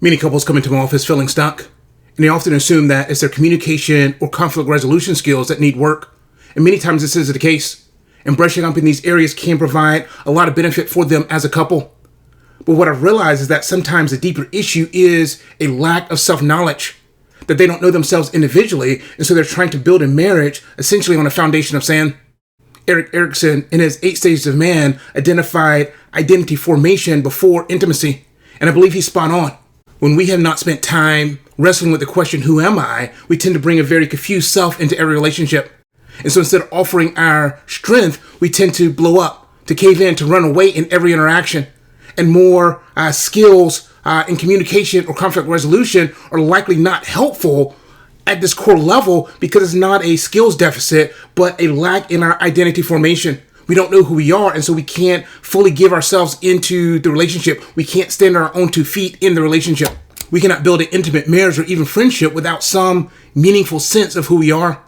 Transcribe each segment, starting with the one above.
Many couples come into my office feeling stuck, and they often assume that it's their communication or conflict resolution skills that need work. And many times this is the case. And brushing up in these areas can provide a lot of benefit for them as a couple. But what I've realized is that sometimes the deeper issue is a lack of self-knowledge, that they don't know themselves individually, and so they're trying to build a marriage essentially on a foundation of sand. Erik Erikson, in his 8 Stages of Man, identified identity formation before intimacy, and I believe he's spot on. When we have not spent time wrestling with the question, who am I, we tend to bring a very confused self into every relationship. And so instead of offering our strength, we tend to blow up, to cave in, to run away in every interaction. And more skills in communication or conflict resolution are likely not helpful at this core level because it's not a skills deficit, but a lack in our identity formation. We don't know who we are, and so we can't fully give ourselves into the relationship. We can't stand on our own 2 feet in the relationship. We cannot build an intimate marriage or even friendship without some meaningful sense of who we are.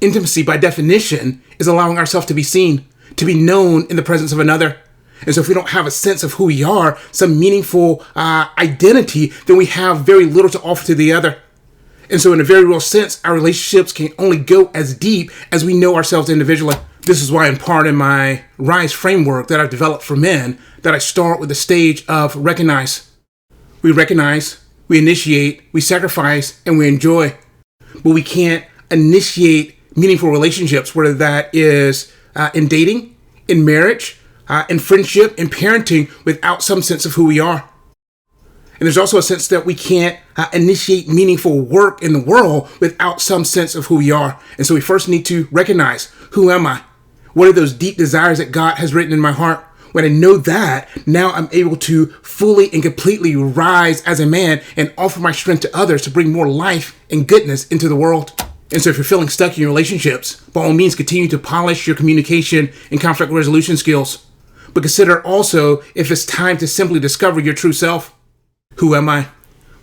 Intimacy, by definition, is allowing ourselves to be seen, to be known in the presence of another. And so if we don't have a sense of who we are, some meaningful identity, then we have very little to offer to the other. And so in a very real sense, our relationships can only go as deep as we know ourselves individually. This is why in part in my R.I.S.E framework that I've developed for men, that I start with the stage of recognize. We recognize, we initiate, we sacrifice, and we enjoy. But we can't initiate meaningful relationships, whether that is in dating, in marriage, in friendship, in parenting, without some sense of who we are. And there's also a sense that we can't initiate meaningful work in the world without some sense of who we are. And so we first need to recognize, who am I? What are those deep desires that God has written in my heart? When I know that, now I'm able to fully and completely rise as a man and offer my strength to others to bring more life and goodness into the world. And so if you're feeling stuck in your relationships, by all means, continue to polish your communication and conflict resolution skills. But consider also if it's time to simply discover your true self. Who am I?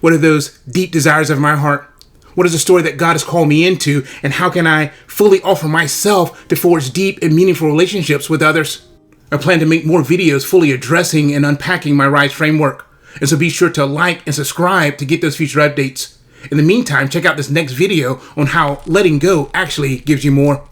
What are those deep desires of my heart? What is the story that God has called me into? And how can I fully offer myself to forge deep and meaningful relationships with others? I plan to make more videos fully addressing and unpacking my R.I.S.E framework. And so be sure to like and subscribe to get those future updates. In the meantime, check out this next video on how letting go actually gives you more.